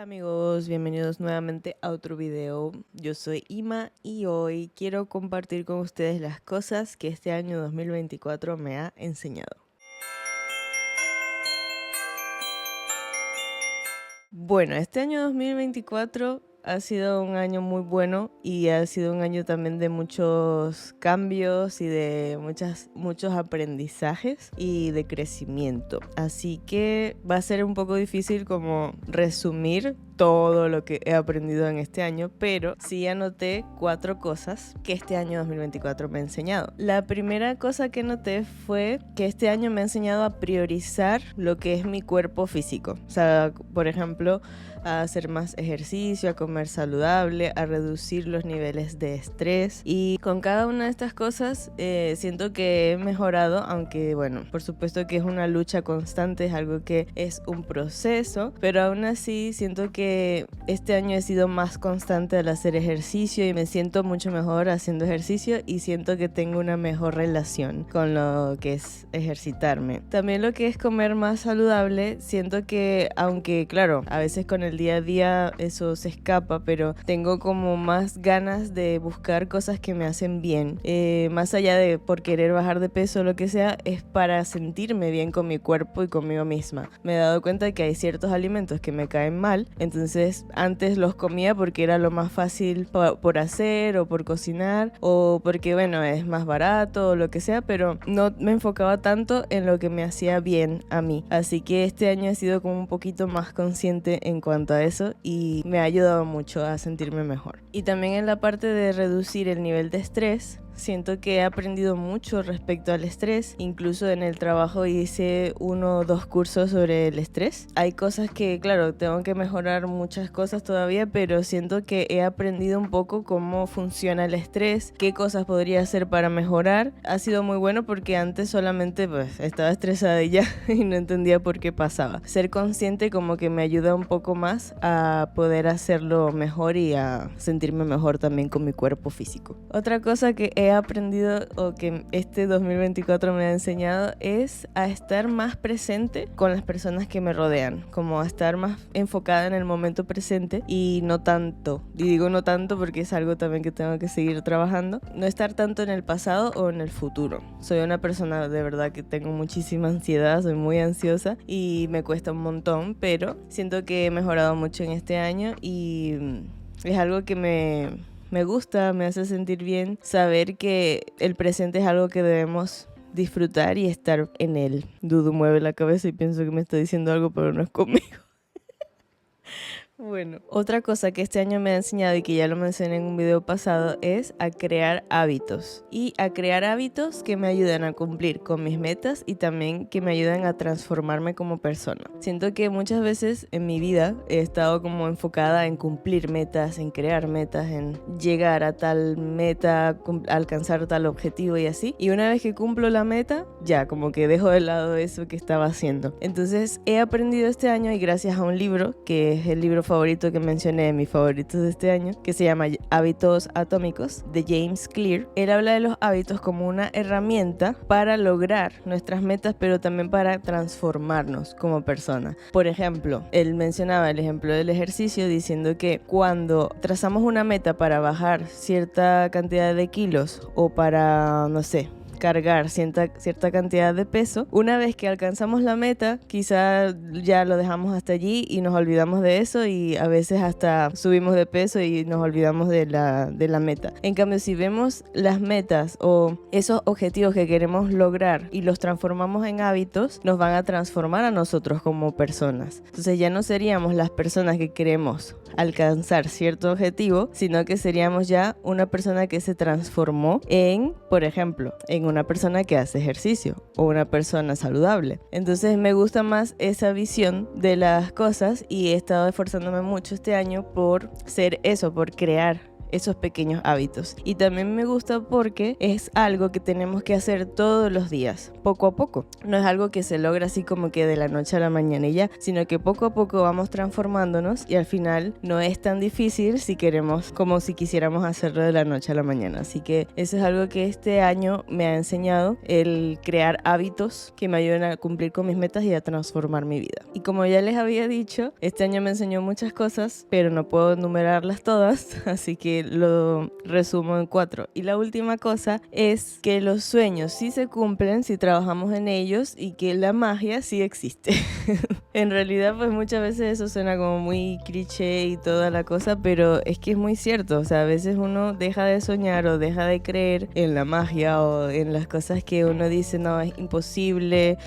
Hola amigos, bienvenidos nuevamente a otro video. Yo soy Ima y hoy quiero compartir con ustedes las cosas que este año 2024 me ha enseñado. Bueno, este año 2024 ha sido un año muy bueno y ha sido un año también de muchos cambios y de muchos aprendizajes y de crecimiento. Así que va a ser un poco difícil como resumir todo lo que he aprendido en este año, pero sí anoté 4 cosas que este año 2024 me ha enseñado. La primera cosa que noté fue que este año me ha enseñado a priorizar lo que es mi cuerpo físico. O sea, por ejemplo, a hacer más ejercicio, a comer saludable, a reducir los niveles de estrés. Y con cada una de estas cosas siento que he mejorado, aunque bueno, por supuesto que es una lucha constante, es algo que es un proceso, pero aún así siento que este año he sido más constante al hacer ejercicio y me siento mucho mejor haciendo ejercicio y siento que tengo una mejor relación con lo que es ejercitarme. También lo que es comer más saludable, siento que aunque claro, a veces con el día a día eso se escapa, pero tengo como más ganas de buscar cosas que me hacen bien, más allá de por querer bajar de peso o lo que sea, es para sentirme bien con mi cuerpo y conmigo misma. Me he dado cuenta de que hay ciertos alimentos que me caen mal, entonces antes los comía porque era lo más fácil por hacer o por cocinar o porque bueno, es más barato o lo que sea, pero no me enfocaba tanto en lo que me hacía bien a mí. Así que este año he sido como un poquito más consciente en cuanto a eso y me ha ayudado mucho a sentirme mejor. Y también en la parte de reducir el nivel de estrés, siento que he aprendido mucho respecto al estrés. Incluso en el trabajo hice 1 o 2 cursos sobre el estrés. Hay cosas que, claro, tengo que mejorar muchas cosas todavía, pero siento que he aprendido un poco cómo funciona el estrés, qué cosas podría hacer para mejorar. Ha sido muy bueno porque antes solamente pues estaba estresada y ya y no entendía por qué pasaba. Ser consciente como que me ayuda un poco más a poder hacerlo mejor y a sentirme mejor también con mi cuerpo físico. Otra cosa que he aprendido o que este 2024 me ha enseñado es a estar más presente con las personas que me rodean, como a estar más enfocada en el momento presente y no tanto, y digo no tanto porque es algo también que tengo que seguir trabajando, no estar tanto en el pasado o en el futuro. Soy una persona de verdad que tengo muchísima ansiedad, soy muy ansiosa y me cuesta un montón, pero siento que he mejorado mucho en este año y es algo que me gusta, me hace sentir bien saber que el presente es algo que debemos disfrutar y estar en él. Dudu mueve la cabeza y pienso que me está diciendo algo, pero no es conmigo. Bueno, otra cosa que este año me ha enseñado y que ya lo mencioné en un video pasado es a crear hábitos. Y a crear hábitos que me ayudan a cumplir con mis metas y también que me ayudan a transformarme como persona. Siento que muchas veces en mi vida he estado como enfocada en cumplir metas, en crear metas, en llegar a tal meta, alcanzar tal objetivo y así. Y una vez que cumplo la meta, ya como que dejo de lado eso que estaba haciendo. Entonces he aprendido este año y gracias a un libro que es el libro favorito que mencioné, mis favoritos de este año, que se llama Hábitos Atómicos, de James Clear. Él habla de los hábitos como una herramienta para lograr nuestras metas, pero también para transformarnos como personas. Por ejemplo, él mencionaba el ejemplo del ejercicio diciendo que cuando trazamos una meta para bajar cierta cantidad de kilos o para, no sé, cargar cierta cantidad de peso, una vez que alcanzamos la meta, quizá ya lo dejamos hasta allí y nos olvidamos de eso y a veces hasta subimos de peso y nos olvidamos de la meta. En cambio, si vemos las metas o esos objetivos que queremos lograr y los transformamos en hábitos, nos van a transformar a nosotros como personas. Entonces ya no seríamos las personas que queremos alcanzar cierto objetivo, sino que seríamos ya una persona que se transformó en, por ejemplo, en una persona que hace ejercicio o una persona saludable. Entonces me gusta más esa visión de las cosas y he estado esforzándome mucho este año por ser eso, por crear esos pequeños hábitos. Y también me gusta porque es algo que tenemos que hacer todos los días, poco a poco. No es algo que se logra así como que de la noche a la mañana y ya, sino que poco a poco vamos transformándonos y al final no es tan difícil si queremos como si quisiéramos hacerlo de la noche a la mañana. Así que eso es algo que este año me ha enseñado, el crear hábitos que me ayuden a cumplir con mis metas y a transformar mi vida. Y como ya les había dicho, este año me enseñó muchas cosas, pero no puedo enumerarlas todas, así que lo resumo en 4. Y la última cosa es que los sueños sí se cumplen si trabajamos en ellos y que la magia sí existe. En realidad, pues muchas veces eso suena como muy cliché y toda la cosa, pero es que es muy cierto. O sea, a veces uno deja de soñar o deja de creer en la magia o en las cosas que uno dice, no, es imposible,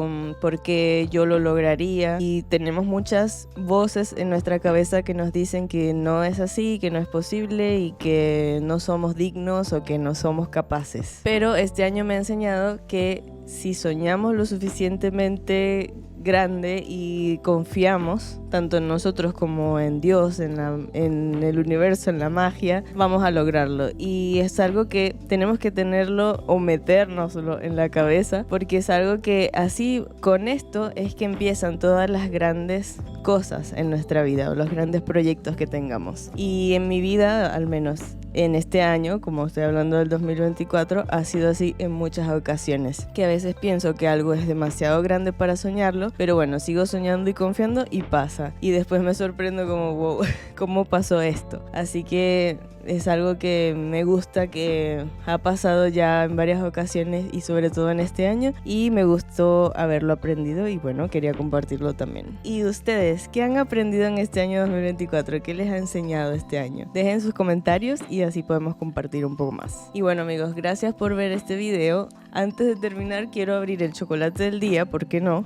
porque yo lo lograría. Y tenemos muchas voces en nuestra cabeza que nos dicen que no es así, que no es posible y que no somos dignos o que no somos capaces. Pero este año me ha enseñado que si soñamos lo suficientemente grande y confiamos tanto en nosotros como en Dios, en el universo, en la magia, vamos a lograrlo. Y es algo que tenemos que tenerlo o metérnoslo en la cabeza, porque es algo que así con esto es que empiezan todas las grandes cosas en nuestra vida o los grandes proyectos que tengamos. Y en mi vida, al menos en este año, como estoy hablando del 2024, ha sido así en muchas ocasiones, que a veces pienso que algo es demasiado grande para soñarlo, pero bueno, sigo soñando y confiando y pasa. Y después me sorprendo como, wow, ¿cómo pasó esto? Así que es algo que me gusta, que ha pasado ya en varias ocasiones y sobre todo en este año, y me gustó haberlo aprendido y bueno, quería compartirlo también. ¿Y ustedes qué han aprendido en este año 2024? ¿Qué les ha enseñado este año? Dejen sus comentarios y así podemos compartir un poco más. Y bueno amigos, gracias por ver este video. Antes de terminar quiero abrir el chocolate del día, ¿por qué no?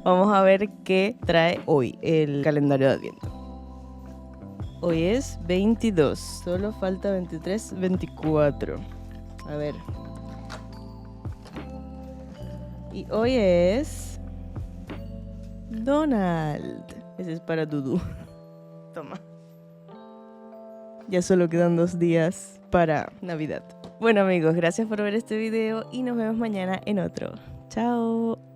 Vamos a ver qué trae hoy el calendario de Adviento. Hoy es 22, solo falta 23, 24. A ver. Y hoy es Donald. Ese es para Dudu. Toma. Ya solo quedan 2 días para Navidad. Bueno amigos, gracias por ver este video y nos vemos mañana en otro. Chao.